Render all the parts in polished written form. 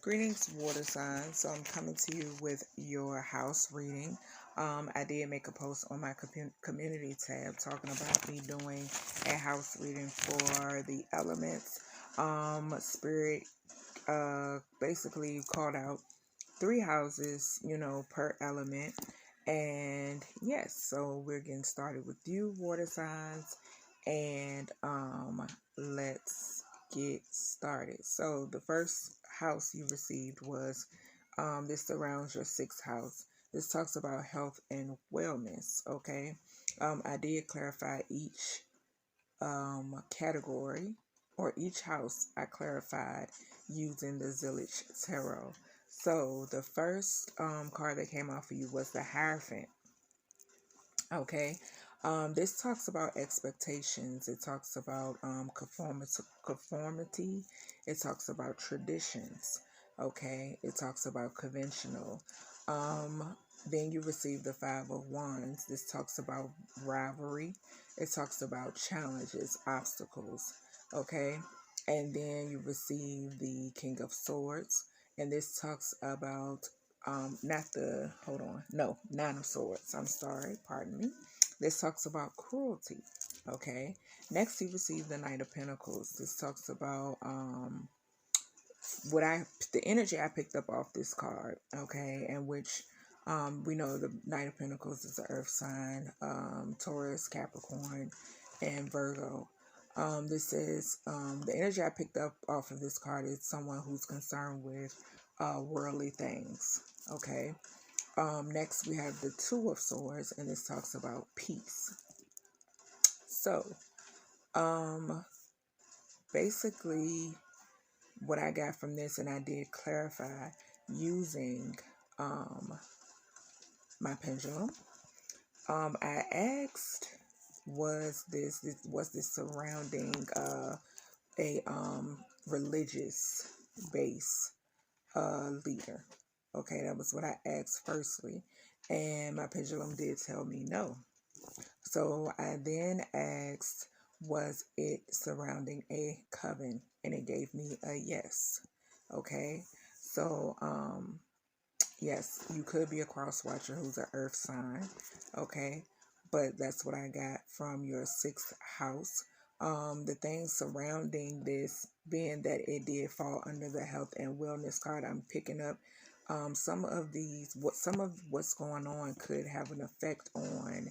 Greetings, water signs. So I'm coming to you with your house reading. I did make a post on my community tab talking about me doing a house reading for the elements. Spirit basically called out 3 houses, per element. And yes, so we're getting started with you, water signs, and let's get started. So the first house you received was this surrounds your 6th house. This talks about health and wellness. Okay, I did clarify each category or each house. I clarified using the Zillich Tarot. So the first card that came out for you was the Hierophant. Okay. This talks about expectations. It talks about conformity. It talks about traditions. Okay. It talks about conventional. Then you receive the 5 of Wands. This talks about rivalry. It talks about challenges, obstacles. Okay. And then you receive the King of Swords. And this talks about Nine of Swords. I'm sorry, pardon me. This talks about cruelty. Okay. Next, you receive the Knight of Pentacles. This talks about the energy I picked up off this card. Okay, and which we know the Knight of Pentacles is the Earth sign, Taurus, Capricorn, and Virgo. This is the energy I picked up off of this card is someone who's concerned with worldly things. Okay. Next, we have the 2 of Swords, and this talks about peace. So, basically, what I got from this, and I did clarify using my pendulum. I asked, was this surrounding a religious base leader? Okay, that was what I asked firstly, and my pendulum did tell me no. So I then asked, was it surrounding a coven? And it gave me a yes. Okay, so yes, you could be a cross watcher who's an earth sign. Okay, but that's what I got from your 6th house. The things surrounding this, being that it did fall under the health and wellness card, I'm picking up some of what's going on could have an effect on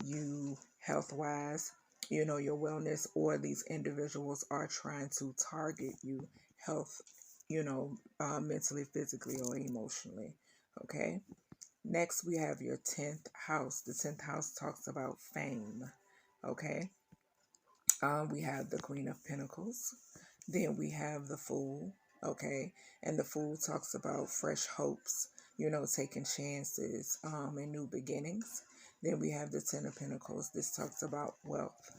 you health wise, your wellness, or these individuals are trying to target you health, mentally, physically, or emotionally. Okay. Next, we have your 10th house. The 10th house talks about fame. Okay. We have the Queen of Pentacles. Then we have the Fool. Okay. And the Fool talks about fresh hopes, taking chances, and new beginnings. Then we have the 10 of Pentacles. This talks about wealth.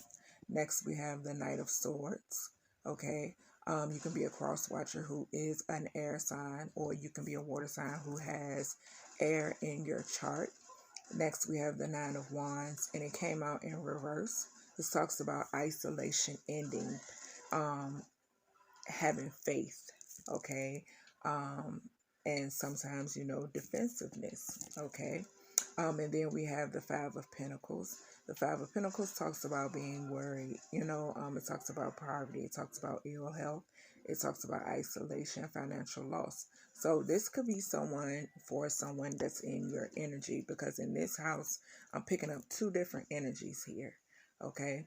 Next, we have the Knight of Swords. Okay. You can be a cross watcher who is an air sign, or you can be a water sign who has air in your chart. Next, we have the 9 of Wands, and it came out in reverse. This talks about isolation ending, having faith, okay, and sometimes, defensiveness, okay. And then we have the 5 of Pentacles. The 5 of Pentacles talks about being worried, it talks about poverty, it talks about ill health, it talks about isolation, financial loss. So this could be someone that's in your energy, because in this house, I'm picking up 2 different energies here, okay.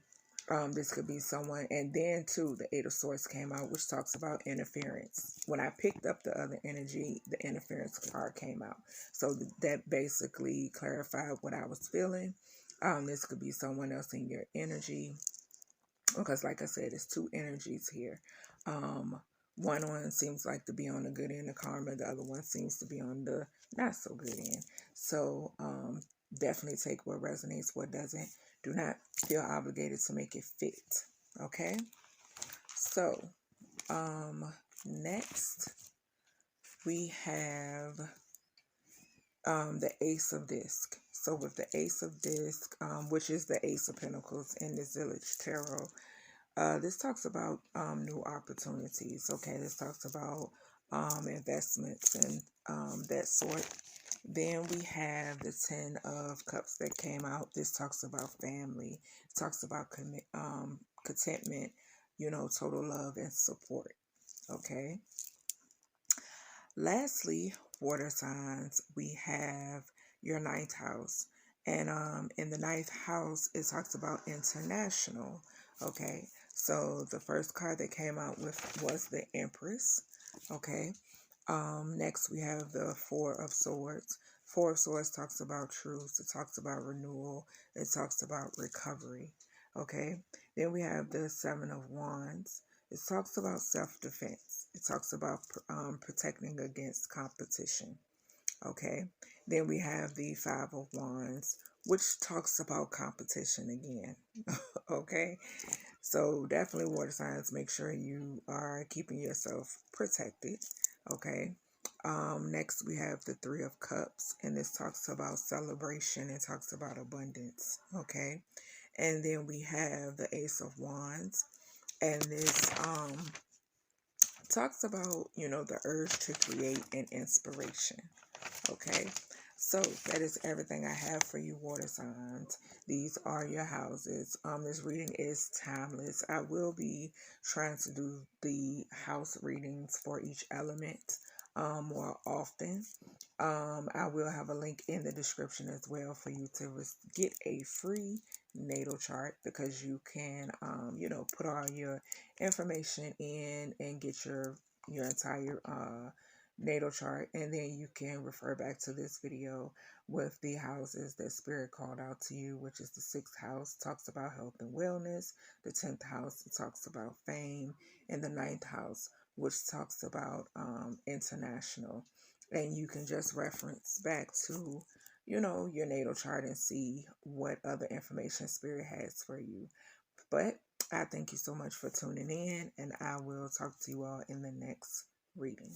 This could be someone, and then too, the 8 of Swords came out, which talks about interference. When I picked up the other energy, the interference card came out. So that basically clarified what I was feeling. This could be someone else in your energy, because like I said, it's 2 energies here. One seems like to be on the good end of karma. The other one seems to be on the not so good end. So definitely take what resonates, what doesn't. Do not feel obligated to make it fit. Okay? So, next we have the Ace of Disc. So with the Ace of Disc, which is the Ace of Pentacles in the Zillich Tarot, this talks about new opportunities. Okay, this talks about investments and that sort. Then we have the 10 of Cups that came out. This talks about family. It talks about contentment, total love and support. Okay. Lastly, water signs, we have your ninth house. And in the ninth house, it talks about international. Okay. So the first card that came out with was the Empress. Okay. Next, we have the Four of Swords. Four of Swords talks about truth. It talks about renewal. It talks about recovery. Okay. Then we have the Seven of Wands. It talks about self-defense. It talks about protecting against competition. Okay. Then we have the Five of Wands, which talks about competition again. Okay. So definitely water signs, make sure you are keeping yourself protected. Okay. Next we have the Three of Cups, and this talks about celebration. It talks about abundance. Okay. And then we have the Ace of Wands, and this talks about, the urge to create and inspiration. Okay. So that is everything I have for you, water signs. These are your houses. This reading is timeless. I will be trying to do the house readings for each element more often. I will have a link in the description as well for you to get a free natal chart, because you can, put all your information in and get your entire natal chart, and then you can refer back to this video with the houses that spirit called out to you, which is the 6th house, talks about health and wellness. The 10th house, it talks about fame, and the 9th house, which talks about international. And you can just reference back to, your natal chart and see what other information spirit has for you. But I thank you so much for tuning in, and I will talk to you all in the next reading.